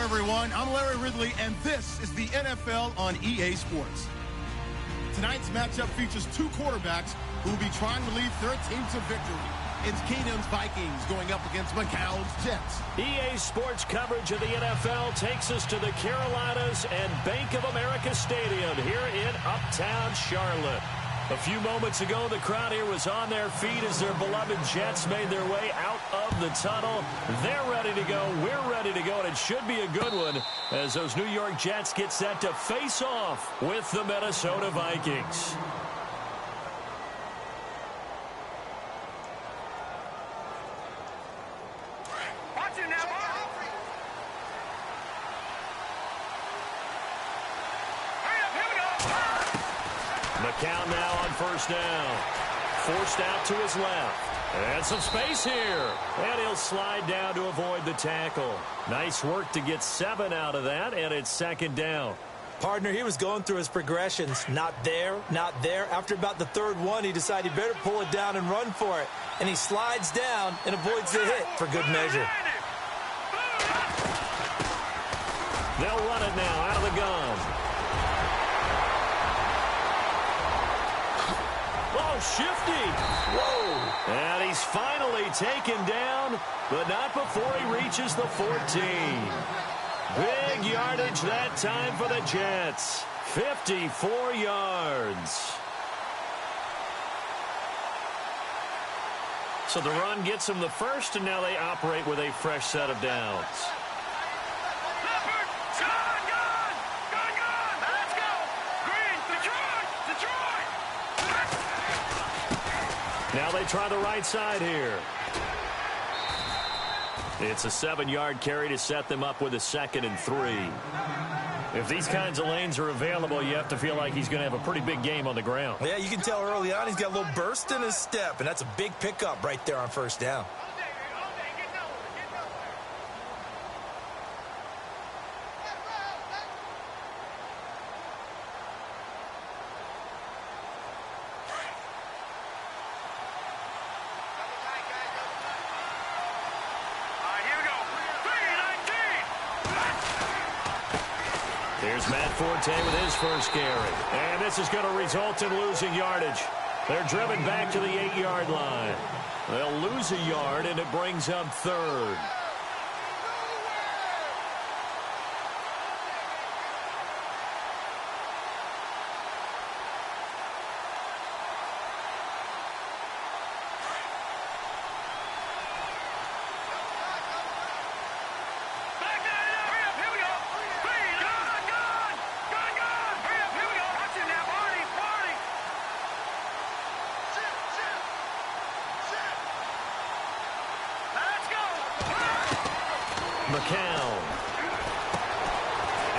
everyone. I'm Larry Ridley, and this is the NFL on EA Sports. Tonight's matchup features two quarterbacks who will be trying to lead their team to victory. It's Keenum's Vikings going up against McCown's Jets. EA Sports coverage of the NFL takes us to the Carolinas and Bank of America Stadium here in Uptown Charlotte. A few moments ago, the crowd here was on their feet as their beloved Jets made their way out of the tunnel. They're ready to go. We're ready to go, and it should be a good one as those New York Jets get set to face off with the Minnesota Vikings. McCown now on first down. Forced out to his left. And some space here. And he'll slide down to avoid the tackle. Nice work to get 7 out of that, and it's second down. Partner, he was going through his progressions. Not there, not there. After about the third one, he decided he better pull it down and run for it. And he slides down and avoids the hit for good measure. They'll run it now out of the gun. Oh, shifty. Whoa. And he's finally taken down, but not before he reaches the 14. Big yardage that time for the Jets. 54 yards. So the run gets them the first, and now they operate with a fresh set of downs. Now they try the right side here. It's a 7-yard carry to set them up with a 2nd and 3. If these kinds of lanes are available, you have to feel like he's going to have a pretty big game on the ground. Yeah, you can tell early on he's got a little burst in his step, and that's a big pickup right there on first down. Here's Matt Forte with his first carry. And this is going to result in losing yardage. They're driven back to the 8-yard line. They'll lose a yard, and it brings up 3rd. McCown.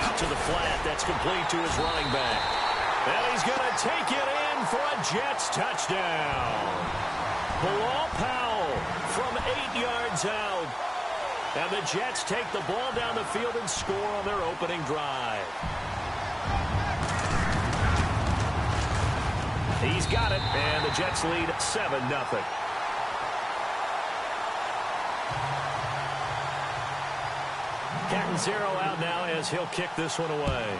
Out to the flat. That's complete to his running back. And he's going to take it in for a Jets touchdown. Bilal Powell from 8 yards out. And the Jets take the ball down the field and score on their opening drive. He's got it, and the Jets lead 7-0. Catanzaro out now as he'll kick this one away.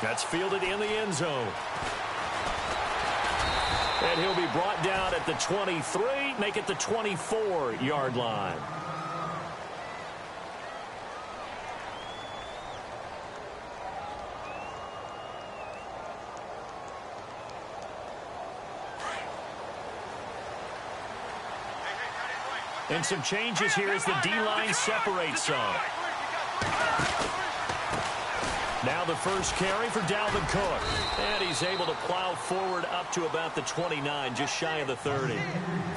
That's fielded in the end zone. And he'll be brought down at the 23, make it the 24-yard line. And some changes here as the D-line separates some. Now the first carry for Dalvin Cook. And he's able to plow forward up to about the 29, just shy of the 30.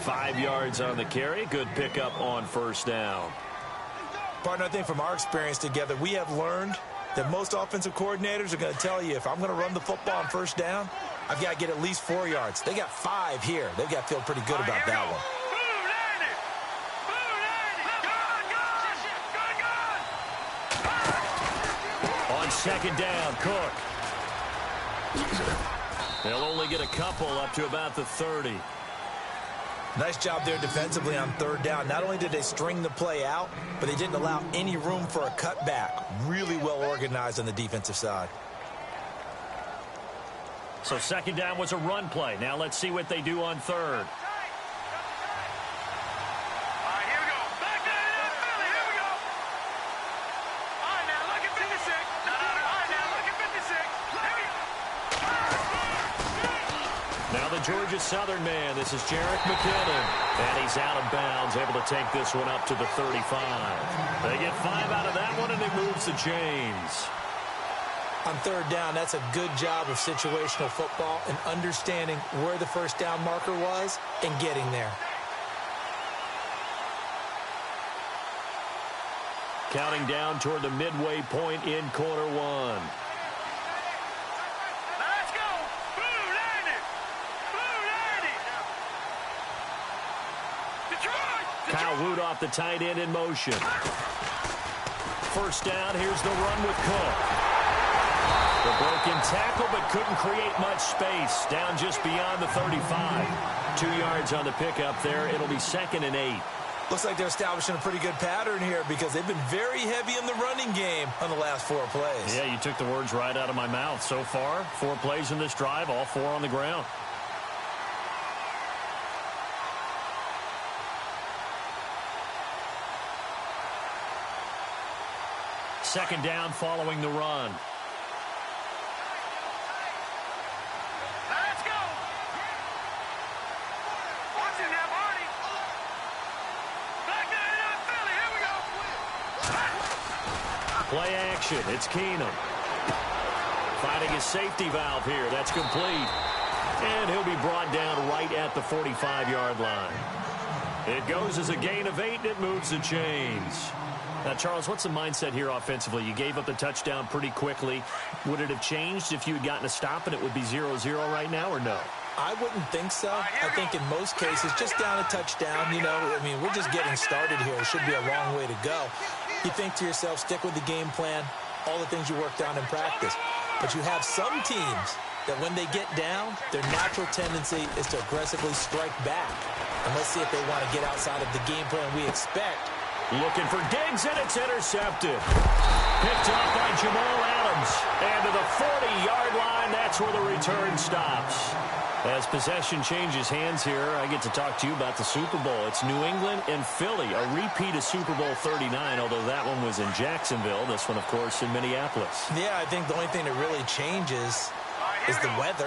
5 yards on the carry. Good pickup on first down. Partner, I think from our experience together, we have learned that most offensive coordinators are going to tell you, if I'm going to run the football on first down, I've got to get at least 4 yards. They got 5 here. They've got to feel pretty good about that one. Second down, Cook. They'll only get a couple up to about the 30. Nice job there defensively on third down. Not only did they string the play out, but they didn't allow any room for a cutback. Really well organized on the defensive side. So second down was a run play. Now let's see what they do on third. Georgia Southern man. This is Jarek McKinnon. And he's out of bounds, able to take this one up to the 35. They get 5 out of that one, and it moves the chains. On third down, that's a good job of situational football and understanding where the first down marker was and getting there. Counting down toward the midway point in quarter one. Kyle Rudolph, the tight end, in motion. First down, here's the run with Cook. The broken tackle, but couldn't create much space. Down just beyond the 35. 2 yards on the pickup there. It'll be 2nd and 8. Looks like they're establishing a pretty good pattern here because they've been very heavy in the running game on the last 4 plays. Yeah, you took the words right out of my mouth. So far, 4 plays in this drive, all 4 on the ground. Second down following the run. Let's go. Watch it now, Marty. Back there in Philly. Here we go. Play action. It's Keenum. Finding his safety valve here. That's complete. And he'll be brought down right at the 45-yard line. It goes as a gain of 8, and it moves the chains. Now, Charles, what's the mindset here offensively? You gave up the touchdown pretty quickly. Would it have changed if you had gotten a stop and it would be 0-0 right now, or no? I wouldn't think so. I think in most cases, just down a touchdown, you know, I mean, we're just getting started here. It should be a long way to go. You think to yourself, stick with the game plan, all the things you worked on in practice. But you have some teams that when they get down, their natural tendency is to aggressively strike back. And let's see if they want to get outside of the game plan we expect. Looking for Diggs, and it's intercepted. Picked off by Jamal Adams. And to the 40-yard line, that's where the return stops. As possession changes hands here, I get to talk to you about the Super Bowl. It's New England and Philly, a repeat of Super Bowl 39, although that one was in Jacksonville. This one, of course, in Minneapolis. Yeah, I think the only thing that really changes is the weather.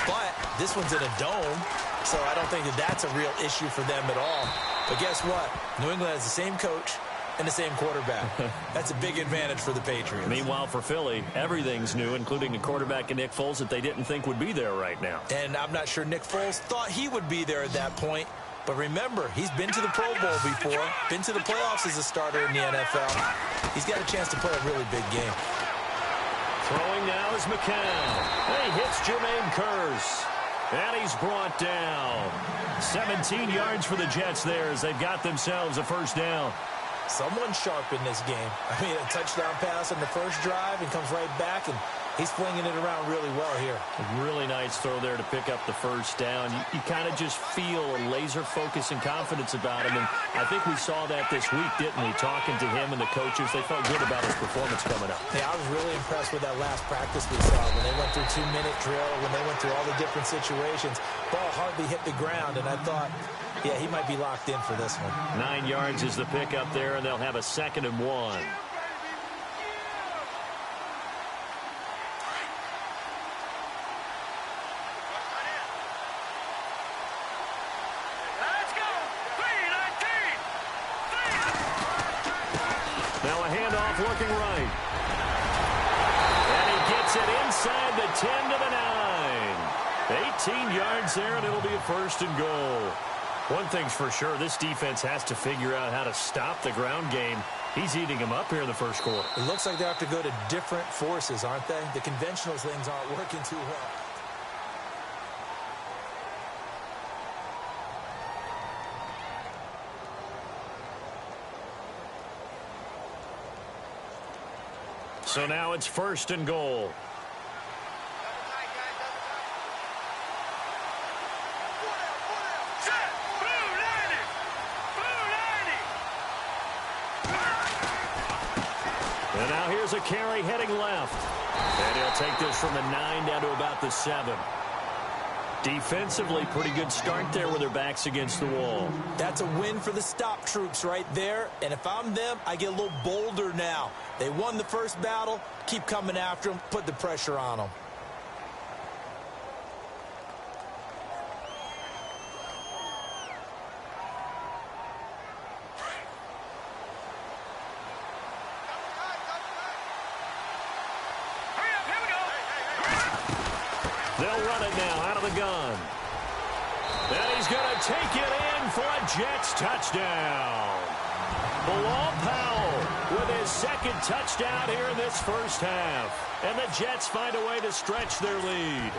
But this one's in a dome, so I don't think that that's a real issue for them at all. But guess what? New England has the same coach and the same quarterback. That's a big advantage for the Patriots. Meanwhile, for Philly, everything's new, including a quarterback in Nick Foles that they didn't think would be there right now. And I'm not sure Nick Foles thought he would be there at that point. But remember, he's been to the Pro Bowl before, been to the playoffs as a starter in the NFL. He's got a chance to play a really big game. Throwing now is McCown. He hits Jermaine Kearse. And he's brought down. 17 yards for the Jets there as they've got themselves a first down. Someone sharp in this game. I mean, a touchdown pass on the first drive and comes right back, and he's flinging it around really well here. A really nice throw there to pick up the first down. You kind of just feel a laser focus and confidence about him, and I think we saw that this week, didn't we? Talking to him and the coaches, they felt good about his performance coming up. Yeah, I was really impressed with that last practice we saw when they went through 2-minute drill, when they went through all the different situations. Ball hardly hit the ground, and I thought, yeah, he might be locked in for this one. 9 yards is the pickup there, and they'll have a 2nd and 1. Now a handoff looking right. And he gets it inside the 10 to the 9. 18 yards there, and it'll be a 1st and goal. One thing's for sure, this defense has to figure out how to stop the ground game. He's eating them up here in the first quarter. It looks like they have to go to different forces, aren't they? The conventional things aren't working too well. So now it's 1st and goal. And now here's a carry heading left. And he'll take this from the 9 down to about the 7. Defensively, pretty good start there with their backs against the wall. That's a win for the stop troops right there. And if I'm them, I get a little bolder now. They won the first battle. Keep coming after them. Put the pressure on them. They'll run it now out of the gun. And he's going to take it in for a Jets touchdown. Bilal Powell with his second touchdown here in this first half. And the Jets find a way to stretch their lead.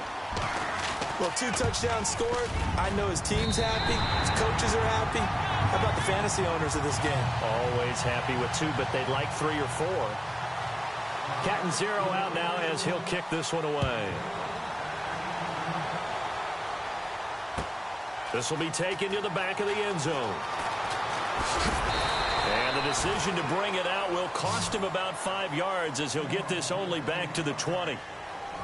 Well, 2 touchdowns scored. I know his team's happy. His coaches are happy. How about the fantasy owners of this game? Always happy with 2, but they'd like 3 or 4. Cat and 0 out now as he'll kick this one away. This will be taken to the back of the end zone. And the decision to bring it out will cost him about 5 yards as he'll get this only back to the 20.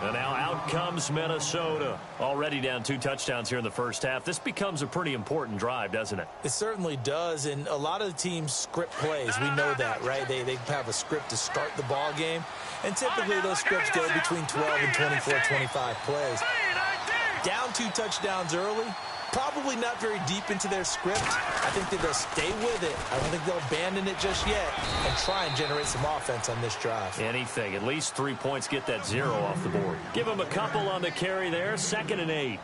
And now out comes Minnesota. Already down 2 touchdowns here in the first half. This becomes a pretty important drive, doesn't it? It certainly does, and a lot of the teams script plays. We know that, right? They have a script to start the ball game, and typically those scripts go between 12 and 24, 25 plays. Down 2 touchdowns early. Probably not very deep into their script. I think that they'll stay with it. I don't think they'll abandon it just yet and try and generate some offense on this drive. Anything. At least 3 points, get that 0 off the board. Give them a couple on the carry there. 2nd and 8.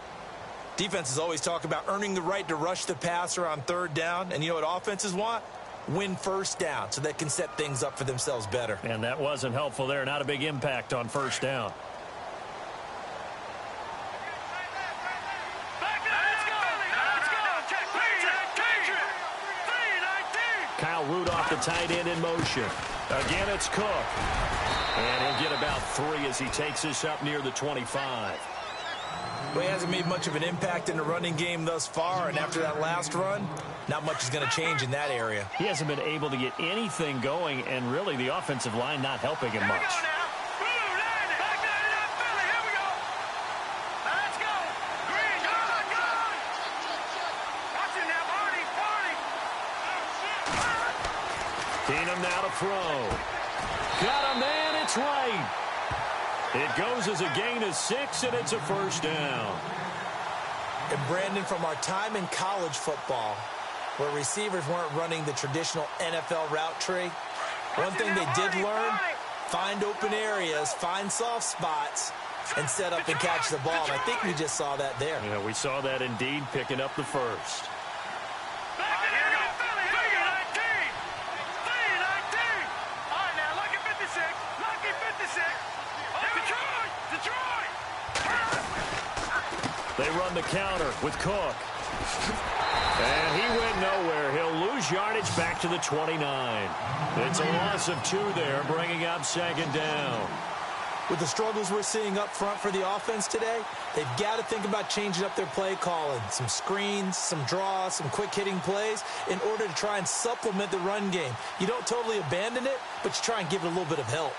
Defenses always talk about earning the right to rush the passer on 3rd down. And you know what offenses want? Win first down so they can set things up for themselves better. And that wasn't helpful there. Not a big impact on 1st down. Kyle Rudolph, the tight end, in motion. Again, it's Cook. And he'll get about 3 as he takes this up near the 25. Well, he hasn't made much of an impact in the running game thus far, and after that last run, not much is going to change in that area. He hasn't been able to get anything going, and really the offensive line not helping him much. Keenum now to throw. Got a man, it's right. It goes as a gain of 6, and it's a 1st down. And Brandon, from our time in college football, where receivers weren't running the traditional NFL route tree, one thing they did learn, find open areas, find soft spots, and set up and catch the ball. And I think we just saw that there. Yeah, we saw that indeed, picking up the 1st. They run the counter with Cook. And he went nowhere. He'll lose yardage back to the 29. It's a loss of 2 there, bringing up 2nd down. With the struggles we're seeing up front for the offense today, they've got to think about changing up their play calling. Some screens, some draws, some quick-hitting plays in order to try and supplement the run game. You don't totally abandon it, but you try and give it a little bit of help.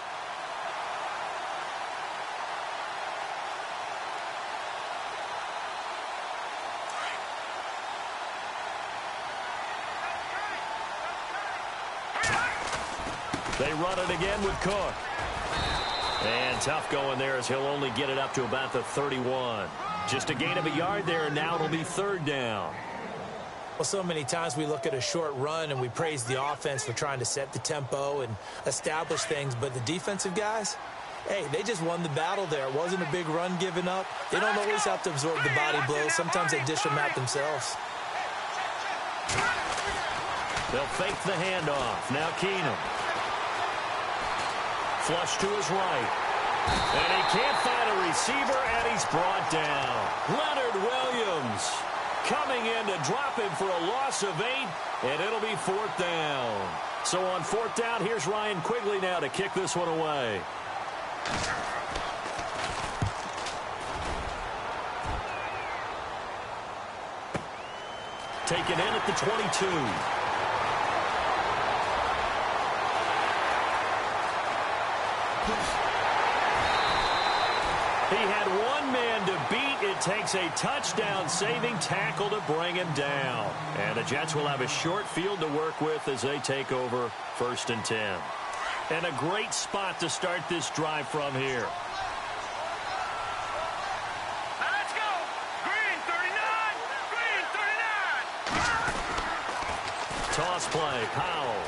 They run it again with Cook. And tough going there as he'll only get it up to about the 31. Just a gain of a yard there, and now it'll be 3rd down. Well, so many times we look at a short run and we praise the offense for trying to set the tempo and establish things, but the defensive guys, hey, they just won the battle there. It wasn't a big run given up. They don't always have to absorb the body blows. Sometimes they dish them out themselves. They'll fake the handoff. Now Keenum. Flush to his right. And he can't find a receiver, and he's brought down. Leonard Williams coming in to drop him for a loss of 8, and it'll be 4th down. So on 4th down, here's Ryan Quigley now to kick this one away. Taken in at the 22. He had one man to beat. It takes a touchdown-saving tackle to bring him down. And the Jets will have a short field to work with as they take over 1st and 10. And a great spot to start this drive from here. Now let's go. Green 39. Green 39. Toss play. Powell.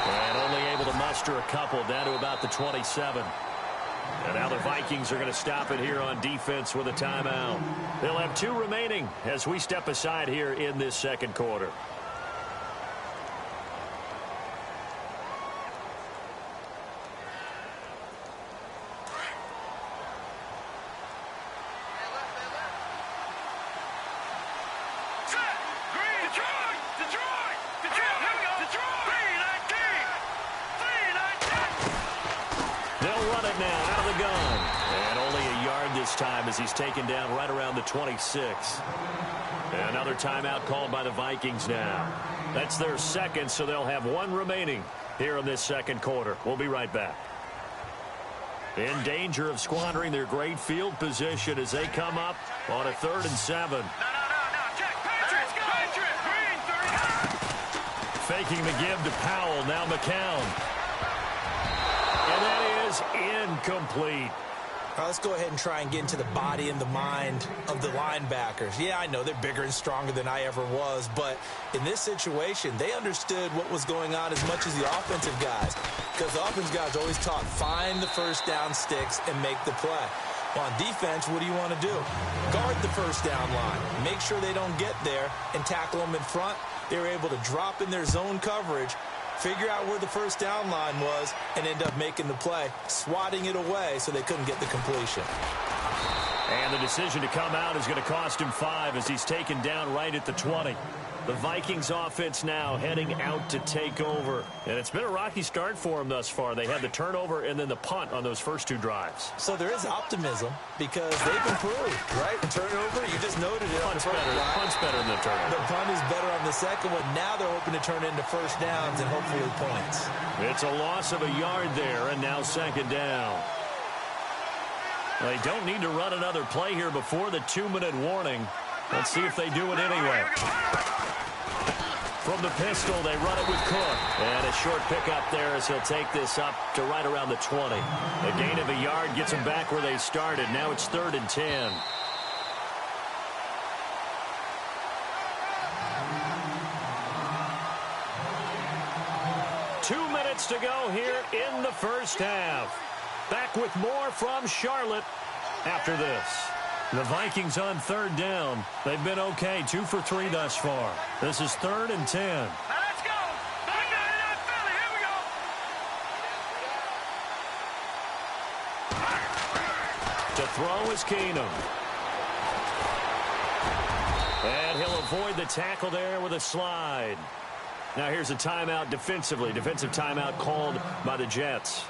And only able to muster a couple down to about the 27. And now the Vikings are going to stop it here on defense with a timeout. They'll have 2 remaining as we step aside here in this second quarter. Time as he's taken down right around the 26. Another timeout called by the Vikings now. That's their second, so they'll have 1 remaining here in this second quarter. We'll be right back. In danger of squandering their great field position as they come up on a 3rd and 7. No. Check. Patrick. Green 39. Faking the give to Powell. Now McCown. And that is incomplete. Let's go ahead and try and get into the body and the mind of the linebackers. Yeah, I know they're bigger and stronger than I ever was, but in this situation, they understood what was going on as much as the offensive guys, because the offensive guys always taught find the first down sticks and make the play. Well, on defense, what do you want to do? Guard the first down line. Make sure they don't get there and tackle them in front. They were able to drop in their zone coverage, figure out where the first down line was, and end up making the play, swatting it away so they couldn't get the completion. And the decision to come out is going to cost him 5 as he's taken down right at the 20. The Vikings offense now heading out to take over. And it's been a rocky start for them thus far. They had the turnover and then the punt on those first 2 drives. So there is optimism because they've improved, right? The turnover, you just noted it. Punt's better than the turnover. The punt is better on the second one. Now they're hoping to turn into first downs and hopefully points. It's a loss of a yard there, and now 2nd down. They don't need to run another play here before the 2-minute warning. Let's see if they do it anyway. From the pistol, they run it with Cook. And a short pickup there as he'll take this up to right around the 20. A gain of a yard gets them back where they started. Now it's 3rd and 10. Two minutes to go here in the first half. Back with more from Charlotte after this. The Vikings on 3rd down. They've been okay, 2 for 3 thus far. This is 3rd and 10. Now let's go. Back down in that Philly. Here we go. To throw is Keenum. And he'll avoid the tackle there with a slide. Now here's a timeout defensively. Defensive timeout called by the Jets.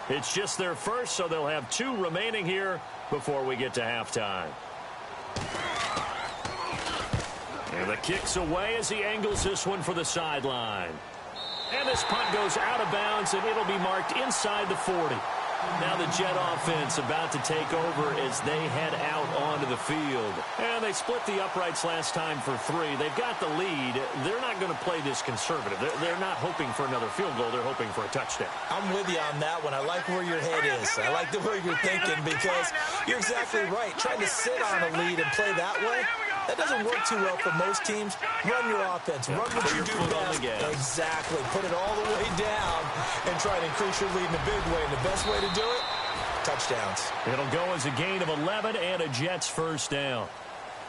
It's just their first, so they'll have 2 remaining here before we get to halftime. And the kick's away as he angles this one for the sideline. And this punt goes out of bounds, and it'll be marked inside the 40. Now the Jet offense about to take over as they head out onto the field. And they split the uprights last time for 3. They've got the lead. They're not going to play this conservative. They're not hoping for another field goal. They're hoping for a touchdown. I'm with you on that one. I like where your head is. I like the way you're thinking because you're exactly right. Trying to sit on a lead and play that way, that doesn't work too well for most teams. Run your offense. Run what you do best. Exactly. Put it all the way down and try to increase your lead in a big way. And the best way to do it, touchdowns. It'll go as a gain of 11 and a Jets first down.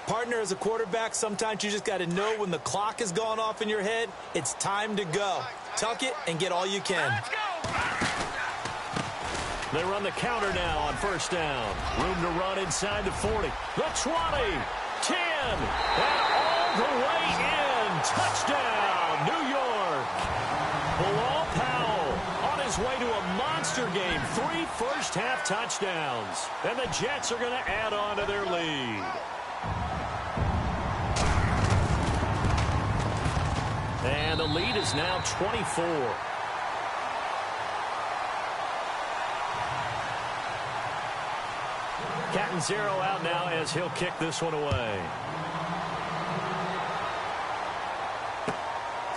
Partner, as a quarterback, sometimes you just got to know when the clock has gone off in your head, it's time to go. Tuck it and get all you can. They run the counter now on first down. Room to run inside the 40. The 20. 10. And all the way in. Touchdown, New York. Bilal Powell on his way to a monster game. 3 first-half touchdowns. And the Jets are going to add on to their lead. And the lead is now 24. and 0 out now as he'll kick this one away.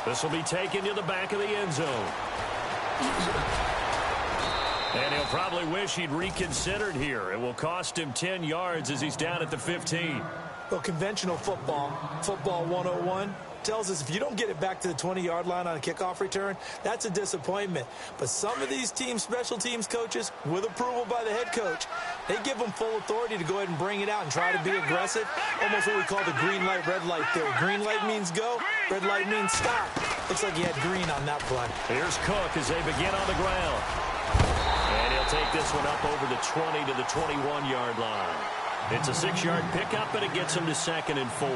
This will be taken to the back of the end zone. And he'll probably wish he'd reconsidered here. It will cost him 10 yards as he's down at the 15. Well, conventional football 101, tells us if you don't get it back to the 20-yard line on a kickoff return, that's a disappointment. But some of these teams, special teams coaches, with approval by the head coach, they give them full authority to go ahead and bring it out and try to be aggressive. Almost what we call the green light, red light theory. Green light means go, red light means stop. Looks like he had green on that play. Here's Cook as they begin on the ground. And he'll take this one up over the 20 to the 21-yard line. It's a 6-yard pickup, and it gets him to 2nd and 4.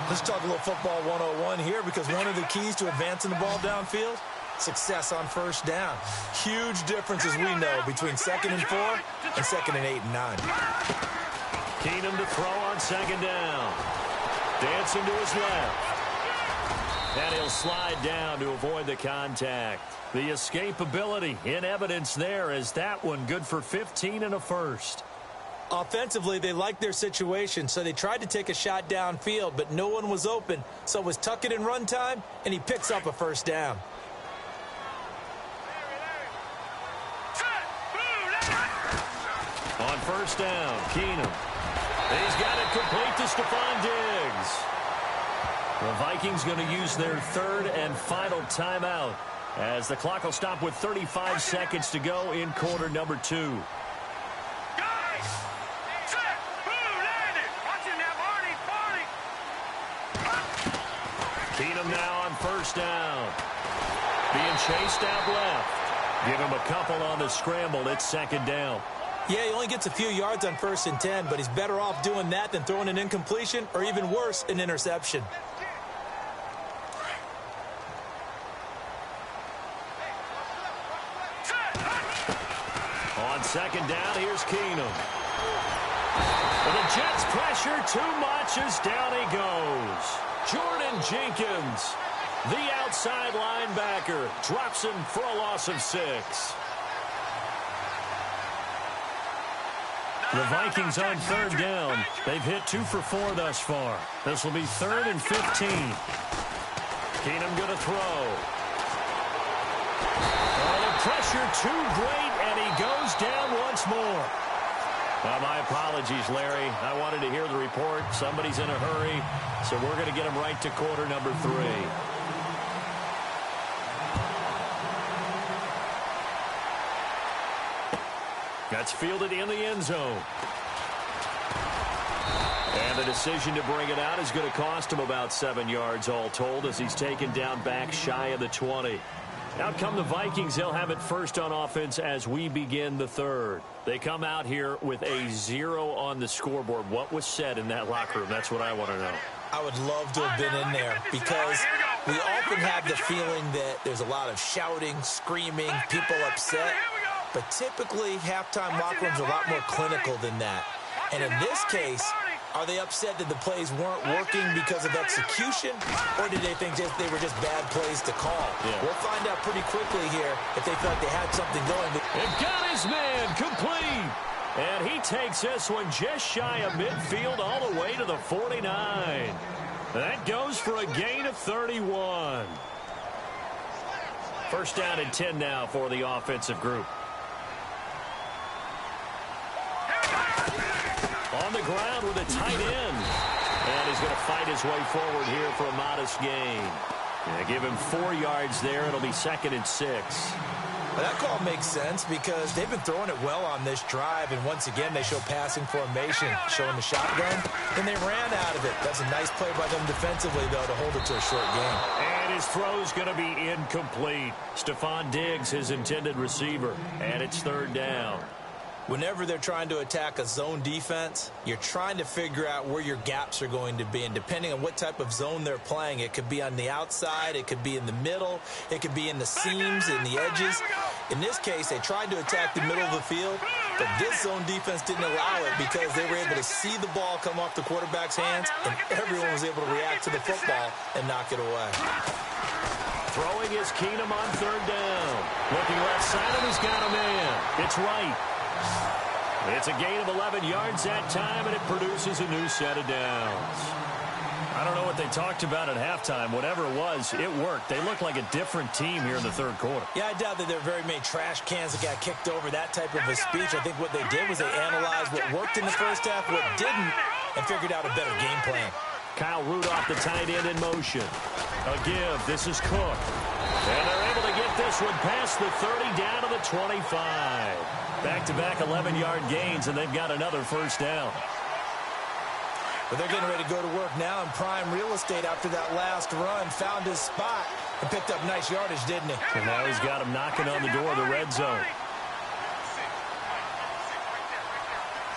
Let's talk a little football 101 here, because one of the keys to advancing the ball downfield, success on first down. Huge difference, as we know, between 2nd and 4 and 2nd and 8 and 9. Keenum to throw on 2nd down. Dancing to his left. And he'll slide down to avoid the contact. The escapability in evidence there as that one good for 15 and a first. Offensively, they liked their situation, so they tried to take a shot downfield, but no one was open. So it was tuck it in run time, and he picks up a first down. On first down, Keenum. He's got it complete to Stephon Diggs. The Vikings going to use their 3rd and final timeout as the clock will stop with 35 seconds to go in quarter number 2. Keenum now on first down. Being chased out left. Give him a couple on the scramble. It's 2nd down. Yeah, he only gets a few yards on 1st and 10, but he's better off doing that than throwing an incompletion or even worse, an interception. On 2nd down, here's Keenum. And the Jets pressure too much as down he goes. Jordan Jenkins, the outside linebacker, drops him for a loss of 6. The Vikings on 3rd down. They've hit 2 for 4 thus far. This will be 3rd and 15. Keenum going to throw. Oh, the pressure too great, and he goes down once more. My apologies, Larry. I wanted to hear the report. Somebody's in a hurry, so we're going to get him right to quarter number 3. That's fielded in the end zone. And the decision to bring it out is going to cost him about 7 yards all told as he's taken down back shy of the 20. Out come the Vikings. They'll have it first on offense as we begin the 3rd. They come out here with a 0 on the scoreboard. What was said in that locker room? That's what I want to know. I would love to have been in there because we often have the feeling that there's a lot of shouting, screaming, people upset. But typically, halftime locker rooms are a lot more clinical than that. And in this case, are they upset that the plays weren't working because of execution, or did they think they were just bad plays to call? Yeah. We'll find out pretty quickly here if they felt they had something going. And got his man complete. And he takes this one just shy of midfield all the way to the 49. That goes for a gain of 31. First down and 10 now for the offensive group. On the ground with a tight end. And he's going to fight his way forward here for a modest gain. Give him 4 yards there. It'll be 2nd and 6. Well, that call makes sense because they've been throwing it well on this drive. And once again, they show passing formation, showing the shotgun. And they ran out of it. That's a nice play by them defensively, though, to hold it to a short game. And his throw's going to be incomplete. Stephon Diggs, his intended receiver. And it's 3rd down. Whenever they're trying to attack a zone defense, you're trying to figure out where your gaps are going to be. And depending on what type of zone they're playing, it could be on the outside, it could be in the middle, it could be in the seams, in the edges. In this case, they tried to attack the middle of the field, but this zone defense didn't allow it because they were able to see the ball come off the quarterback's hands, and everyone was able to react to the football and knock it away. Throwing is Keenum on 3rd down. Looking left side, and he's got a man. It's right. It's a gain of 11 yards that time, and it produces a new set of downs. I don't know what they talked about at halftime. Whatever it was, it worked. They look like a different team here in the third quarter. Yeah, I doubt that there are very many trash cans that got kicked over, that type of a speech. I think what they did was they analyzed what worked in the first half, what didn't, and figured out a better game plan. Kyle Rudolph, the tight end, in motion. A give. This is Cook. And they're able to get this one past the 30 down to the 25. Back-to-back 11-yard gains, and they've got another first down. But they're getting ready to go to work now in prime real estate after that last run. Found his spot and picked up nice yardage, didn't he? And now he's got him knocking on the door of the red zone.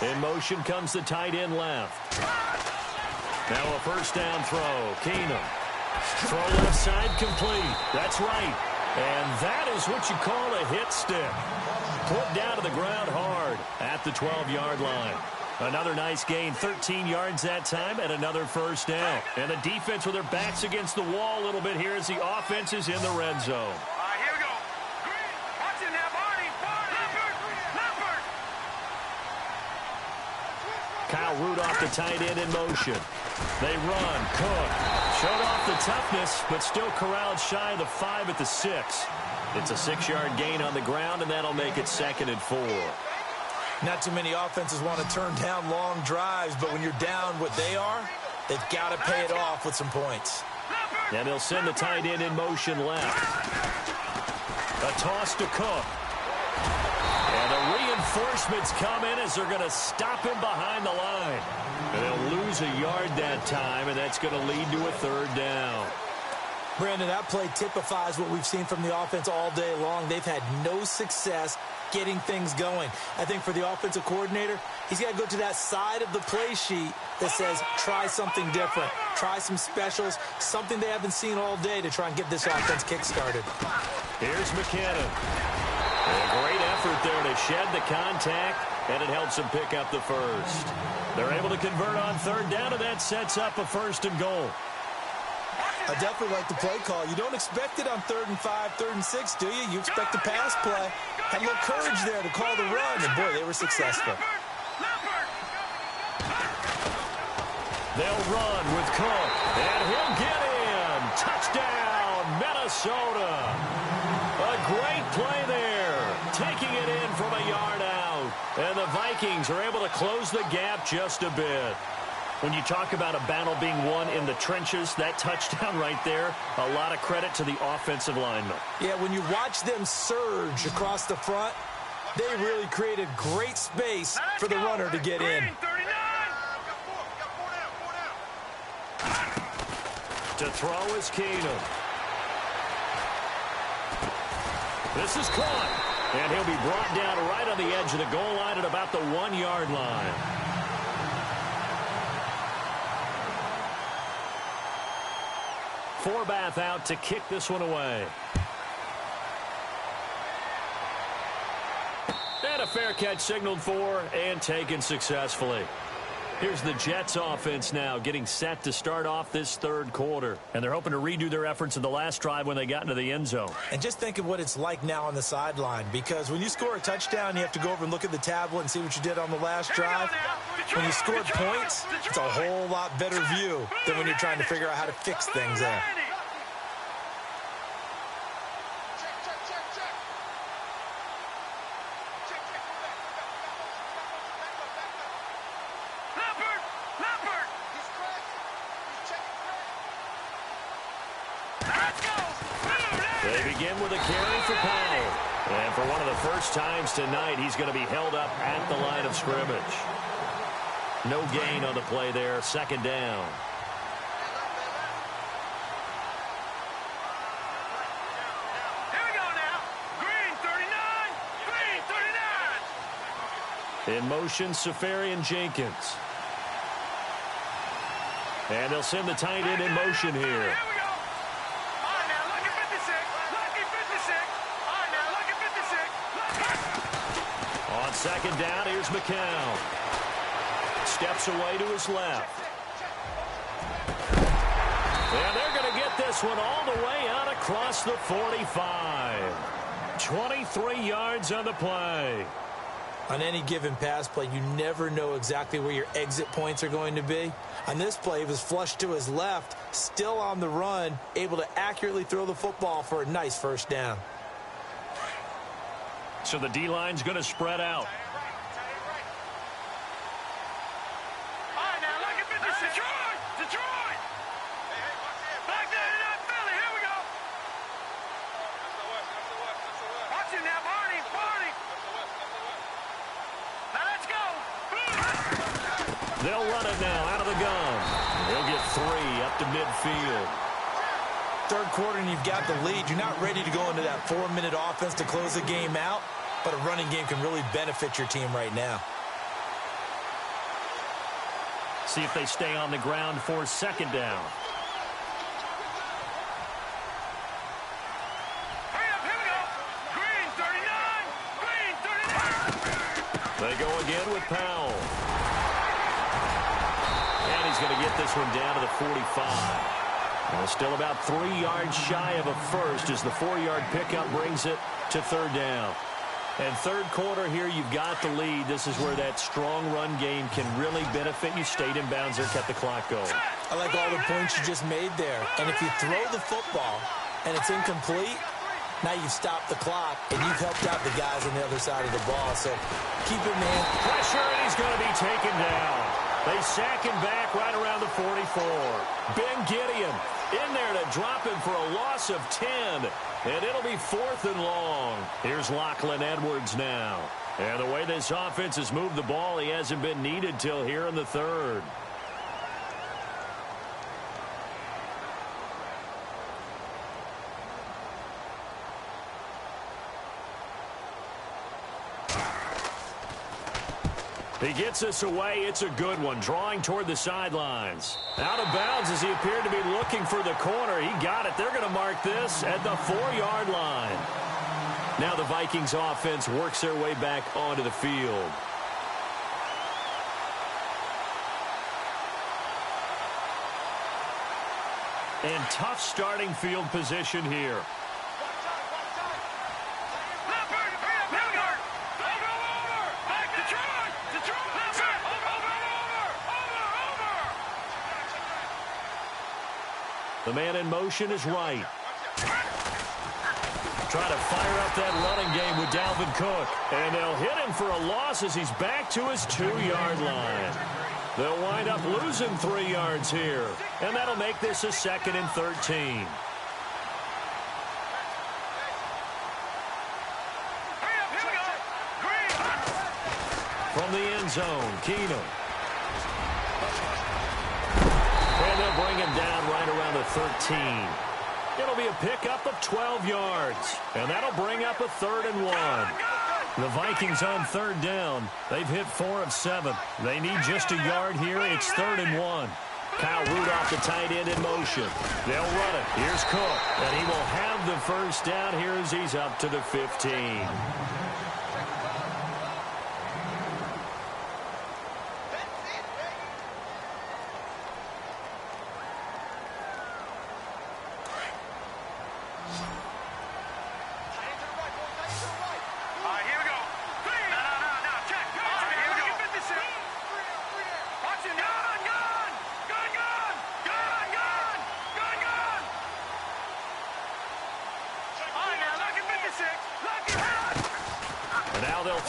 In motion comes the tight end left. Now a first down throw. Keenum. Throw left side complete. That's right. And that is what you call a hit stick. Put down to the ground hard at the 12-yard line. Another nice gain, 13 yards that time, and another first down. And the defense with their backs against the wall a little bit here as the offense is in the red zone. All right, here we go. Watch it now, Barney. Leopard. Kyle Rudolph, the tight end, in motion. They run. Cook showed off the toughness, but still corralled shy of the 5 at the 6. It's a 6-yard gain on the ground, and that'll make it 2nd and 4. Not too many offenses want to turn down long drives, but when you're down what they are, they've got to pay it off with some points. And they'll send the tight end in motion left. A toss to Cook. And the reinforcements come in as they're going to stop him behind the line. And they'll lose a yard that time, and that's going to lead to a third down. Brandon, that play typifies what we've seen from the offense all day long. They've had no success getting things going. I think for the offensive coordinator, he's got to go to that side of the play sheet that says try something different, try some specials, something they haven't seen all day to try and get this offense kick-started. Here's McKinnon. A great effort there to shed the contact, and it helps him pick up the first. They're able to convert on third down, and that sets up a 1st and goal. I definitely like the play call. You don't expect it on 3rd and 5, 3rd and 6, do you? You expect a pass play. Had a little courage there to call the run, and boy, they were successful. They'll run with Cook, and he'll get in. Touchdown, Minnesota. A great play there, taking it in from a yard out. And the Vikings are able to close the gap just a bit. When you talk about a battle being won in the trenches, that touchdown right there, a lot of credit to the offensive linemen. Yeah, when you watch them surge across the front, they really created great space for the runner to get in. To throw is Keenum. This is caught, and he'll be brought down right on the edge of the goal line at about the 1-yard line. Forbath out to kick this one away. And a fair catch signaled for and taken successfully. Here's the Jets offense now getting set to start off this third quarter. And they're hoping to redo their efforts in the last drive when they got into the end zone. And just think of what it's like now on the sideline, because when you score a touchdown, you have to go over and look at the tablet and see what you did on the last drive. When you scored points, it's a whole lot better view than when you're trying to figure out how to fix things there. They begin with a carry for Powell. And for one of the first times tonight, he's going to be held up at the line of scrimmage. No gain on the play there, 2nd down. Here we go now. Green 39. Green 39. In motion, Safarian Jenkins. And they'll send the tight end in motion here. On 2nd down, here's McCown. Steps away to his left. And they're going to get this one all the way out across the 45. 23 yards on the play. On any given pass play, you never know exactly where your exit points are going to be. On this play, he was flushed to his left, still on the run, able to accurately throw the football for a nice first down. So the D-line's going to spread out. Detroit! Back there in that Philly, here we go! Watch him now, Barney! Now let's go! They'll run it now out of the gun. They'll get 3 up to midfield. Third quarter and you've got the lead. You're not ready to go into that 4-minute offense to close the game out, but a running game can really benefit your team right now. See if they stay on the ground for second down. Hurry up, here we go! Green 39! They go again with Powell. And he's going to get this one down to the 45. Well, still about 3 yards shy of a first as the 4-yard pickup brings it to third down. And third quarter here, you've got the lead. This is where that strong run game can really benefit you. Stayed in bounds there, kept the clock going. I like all the points you just made there. And if you throw the football and it's incomplete, now you've stopped the clock and you've helped out the guys on the other side of the ball. So keep it, man. Pressure, and he's going to be taken down. They sack him back right around the 44. Ben Gideon in there to drop him for a loss of 10. And it'll be 4th and long. Here's Lachlan Edwards now. And the way this offense has moved the ball, he hasn't been needed till here in the third. He gets this away. It's a good one. Drawing toward the sidelines. Out of bounds as he appeared to be looking for the corner. He got it. They're going to mark this at the 4-yard line. Now the Vikings offense works their way back onto the field. And tough starting field position here. The man in motion is right. Try to fire up that running game with Dalvin Cook. And they'll hit him for a loss as he's back to his 2-yard line. They'll wind up losing 3 yards here. And that'll make this a 2nd and 13. From the end zone, Keenum. And they'll bring him down right around the 13. It'll be a pickup of 12 yards. And that'll bring up a 3rd and 1. The Vikings on third down. They've hit 4 of 7. They need just a yard here. It's 3rd and 1. Kyle Rudolph, the tight end, in motion. They'll run it. Here's Cook. And he will have the first down here as he's up to the 15.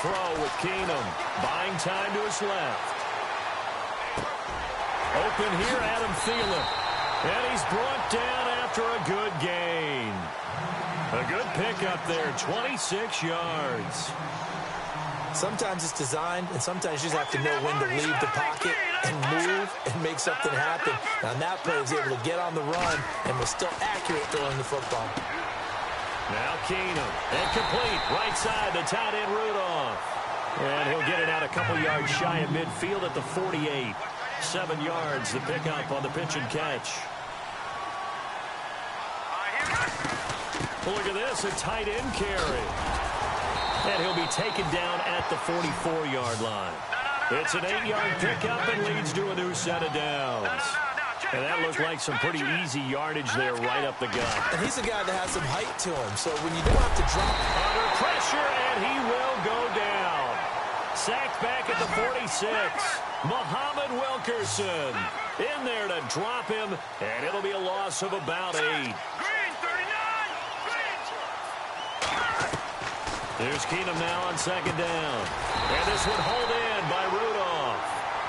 Throw with Keenum, buying time to his left. Open here, Adam Thielen. And he's brought down after a good gain. A good pickup there, 26 yards. Sometimes it's designed, and sometimes you just have to know when to leave the pocket and move and make something happen. Now, that play was able to get on the run and was still accurate throwing the football. Now Keenum, and complete, right side to tight end Rudolph. And he'll get it out a couple yards shy of midfield at the 48. 7 yards, the pickup on the pitch and catch. Look at this, a tight end carry. And he'll be taken down at the 44-yard line. It's an 8-yard pickup and leads to a new set of downs. And that looked like some pretty easy yardage there right up the gut. And he's a guy that has some height to him, so when you don't have to drop under pressure, and he will go down. Sacked back at the 46. Muhammad Wilkerson in there to drop him, and it'll be a loss of about 8. Green, 39. There's Keenum now on second down. And this one hauled in by Rudolph.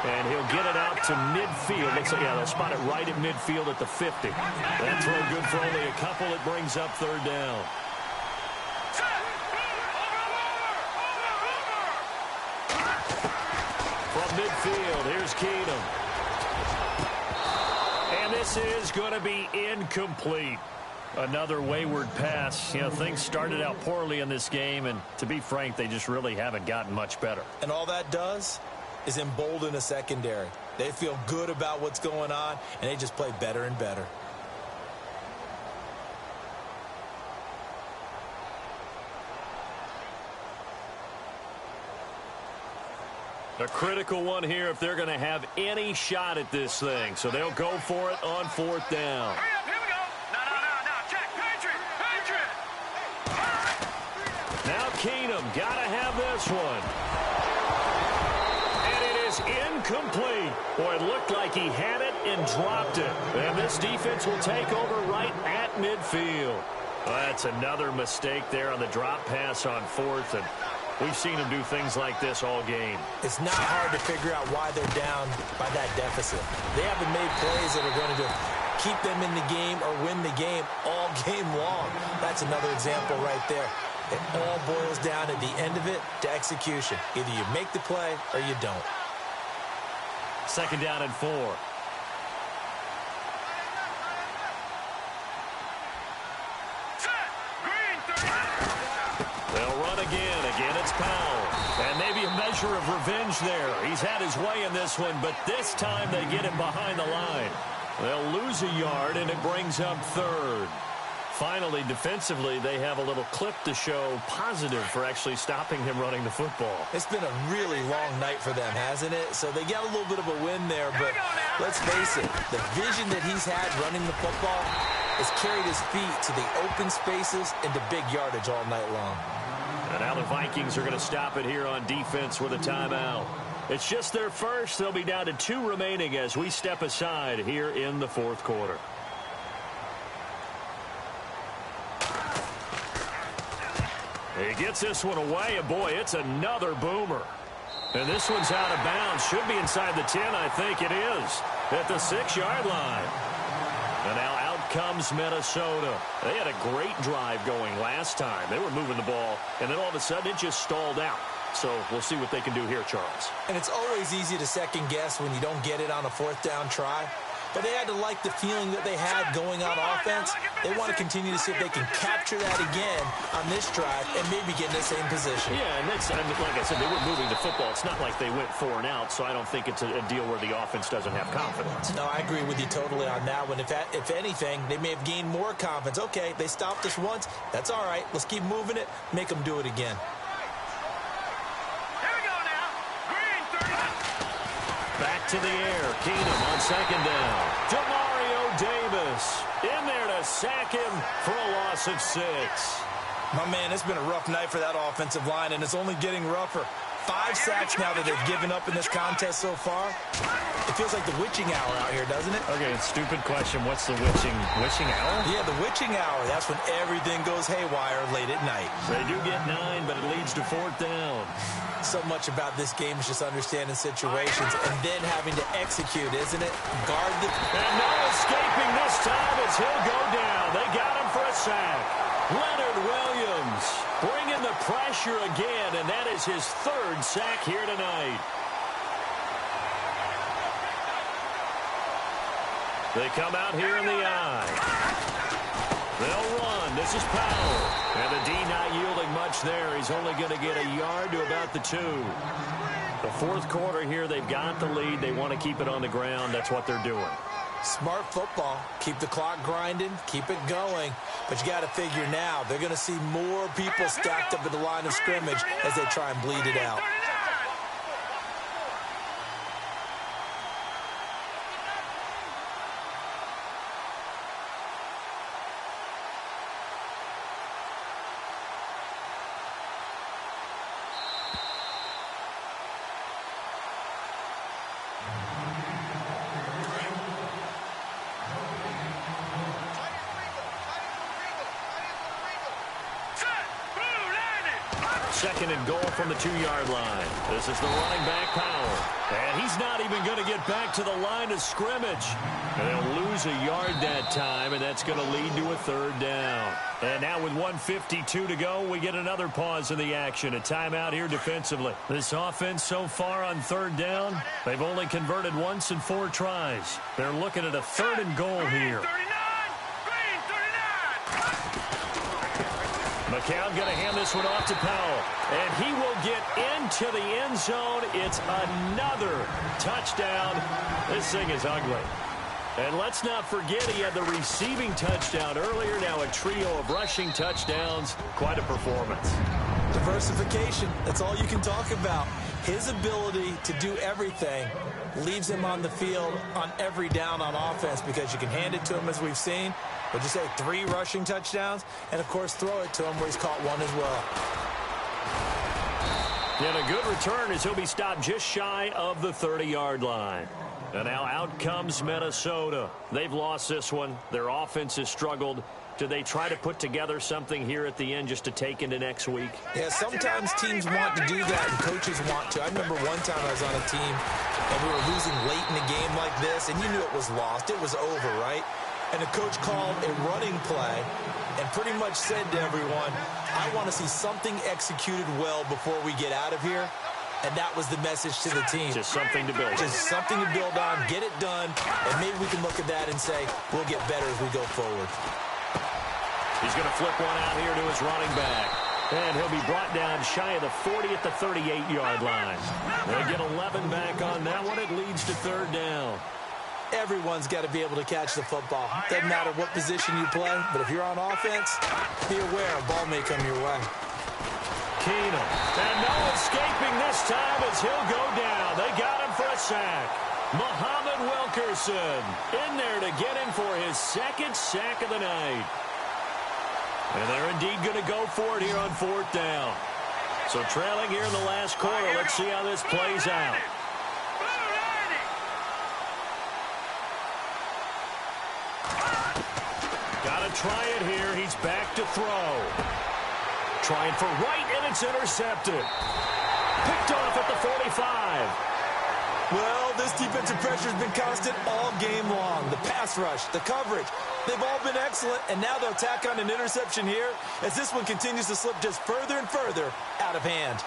And he'll get it out to midfield. Looks like, yeah, they'll spot it right at midfield at the 50. That throw good for only a couple. It brings up third down. From midfield, here's Keenum. And this is going to be incomplete. Another wayward pass. You know, things started out poorly in this game, and to be frank, they just really haven't gotten much better. And all that does is embolden a secondary. They feel good about what's going on, and they just play better and better. A critical one here if they're going to have any shot at this thing. So they'll go for it on fourth down. Hurry up, here we go. No, check. Patriot. Now Keenum, got to have this one. And it is incomplete. Boy, it looked like he had it and dropped it. And this defense will take over right at midfield. Well, that's another mistake there on the drop pass on fourth. And we've seen him do things like this all game. It's not hard to figure out why they're down by that deficit. They haven't made plays that are going to keep them in the game or win the game all game long. That's another example right there. It all boils down at the end of it to execution. Either you make the play or you don't. Second down and 4. They'll run again. Again, it's Powell. And maybe a measure of revenge there. He's had his way in this one, but this time they get him behind the line. They'll lose a yard, and it brings up third. Finally, defensively, they have a little clip to show positive for actually stopping him running the football. It's been a really long night for them, hasn't it? So they got a little bit of a win there, but let's face it, the vision that he's had running the football has carried his feet to the open spaces and to big yardage all night long. And now the Vikings are going to stop it here on defense with a timeout. It's just their first. They'll be down to 2 remaining as we step aside here in the fourth quarter. He gets this one away, and boy, it's another boomer. And this one's out of bounds. Should be inside the 10, I think it is, at the 6-yard line. And now out comes Minnesota. They had a great drive going last time. They were moving the ball, and then all of a sudden it just stalled out. So we'll see what they can do here, Charles. And it's always easy to second guess when you don't get it on a fourth down try. But they had to like the feeling that they had going on offense. They want to continue to see if they can capture that again on this drive and maybe get in the same position. Yeah, and that's, I mean, like I said, they were moving the football. It's not like they went 4 and out, so I don't think it's a deal where the offense doesn't have confidence. No, I agree with you totally on that one. If anything, they may have gained more confidence. Okay, they stopped us once. That's all right. Let's keep moving it. Make them do it again. Back to the air. Keenum on second down. Demario Davis in there to sack him for a loss of 6. My man, it's been a rough night for that offensive line, and it's only getting rougher. 5 sacks now that they've given up in this contest so far. It feels like the witching hour out here, doesn't it? Okay, stupid question. What's the witching hour? Yeah, the witching hour. That's when everything goes haywire late at night. So they do get 9, but it leads to 4th down. So much about this game is just understanding situations and then having to execute, isn't it? Guard the... And no escaping this time as he'll go down. They got him for a sack. Leonard Williams bringing the pressure again, and that is his 3rd sack here tonight. They come out here in the eye. They'll run. This is Powell. And the D not yielding much there. He's only going to get a yard to about the 2. The fourth quarter here, they've got the lead. They want to keep it on the ground. That's what they're doing. Smart football. Keep the clock grinding. Keep it going. But you got to figure now, they're going to see more people stacked up at the line of scrimmage as they try and bleed it out. second and goal from the 2-yard line. This is the running back power. And he's not even going to get back to the line of scrimmage. And they'll lose a yard that time, and that's going to lead to a third down. And now with 1:52 to go, we get another pause in the action. A timeout here defensively. This offense so far on third down, they've only converted once in 4 tries. They're looking at a third and goal here. McCown going to hand this one off to Powell. And he will get into the end zone. It's another touchdown. This thing is ugly. And let's not forget he had the receiving touchdown earlier. Now a trio of rushing touchdowns. Quite a performance. Diversification. That's all you can talk about. His ability to do everything leaves him on the field on every down on offense because you can hand it to him as we've seen. Would you say 3 rushing touchdowns? And, of course, throw it to him where he's caught 1 as well. And a good return as he'll be stopped just shy of the 30-yard line. And now out comes Minnesota. They've lost this one. Their offense has struggled. Do they try to put together something here at the end just to take into next week? Yeah, sometimes teams want to do that and coaches want to. I remember one time I was on a team and we were losing late in a game like this, and you knew it was lost. It was over, right? And the coach called a running play and pretty much said to everyone, I want to see something executed well before we get out of here. And that was the message to the team. Just something to build on. Just something to build on, get it done, and maybe we can look at that and say, we'll get better as we go forward. He's going to flip one out here to his running back. And he'll be brought down shy of the 40 at the 38-yard line. They get 11 back on that one. It leads to third down. Everyone's got to be able to catch the football. Doesn't matter what position you play, but if you're on offense, be aware a ball may come your way. Keenum. And no escaping this time as he'll go down. They got him for a sack. Muhammad Wilkerson in there to get him for his second sack of the night. And they're indeed going to go for it here on 4th down. So trailing here in the last quarter. Let's see how this plays out. Got to try it here. He's back to throw. Trying for right, and it's intercepted. Picked off at the 45. Well, this defensive pressure has been constant all game long. The pass rush, the coverage, they've all been excellent, and now they'll tack on an interception here as this one continues to slip just further and further out of hand.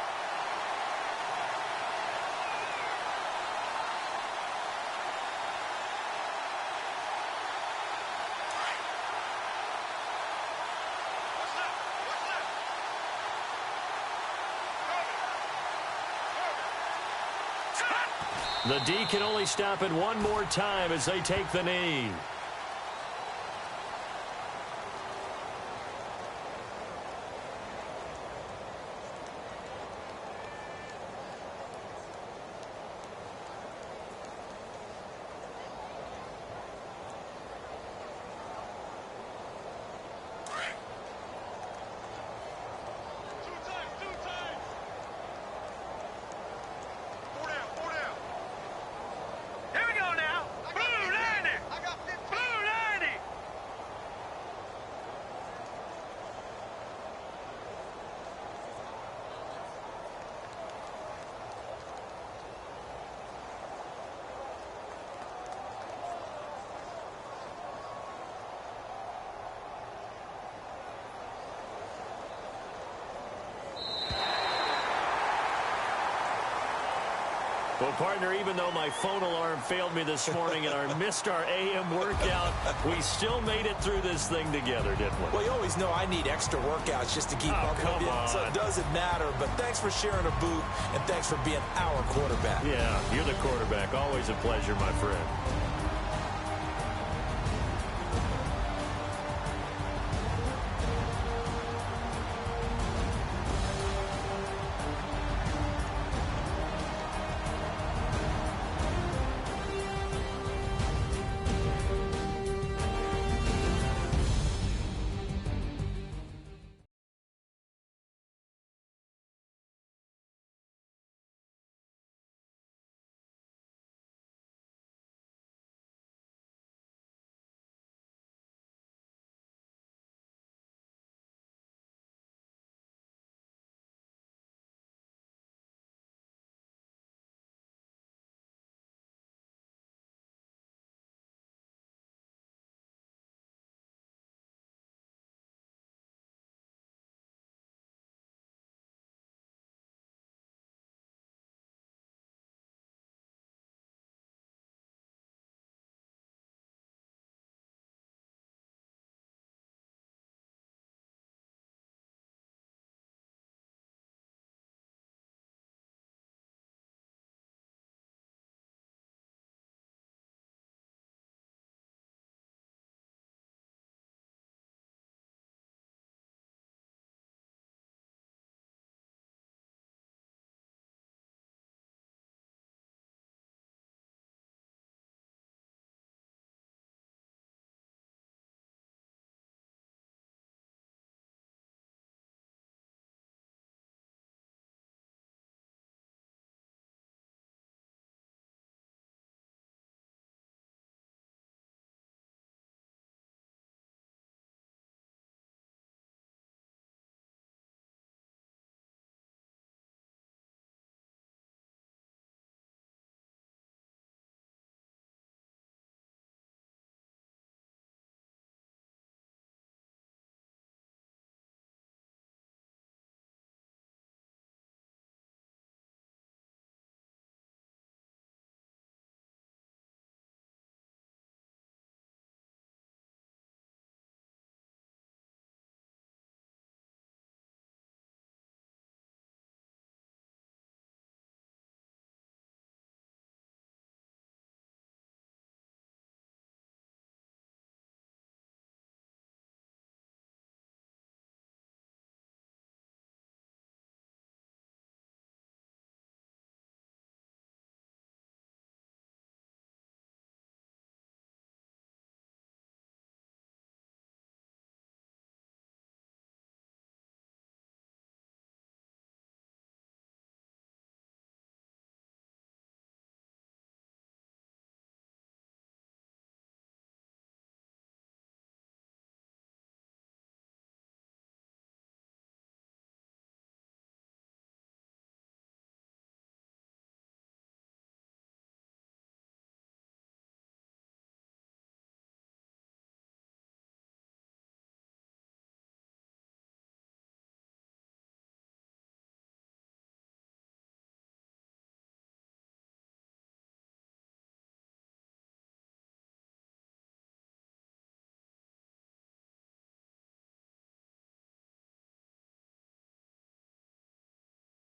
The D can only stop it one more time as they take the knee. Well, partner, even though my phone alarm failed me this morning and I missed our AM workout, we still made it through this thing together, didn't we? Well, you always know I need extra workouts just to keep up with you, so it doesn't matter. But thanks for sharing a boot, and thanks for being our quarterback. Yeah, you're the quarterback. Always a pleasure, my friend.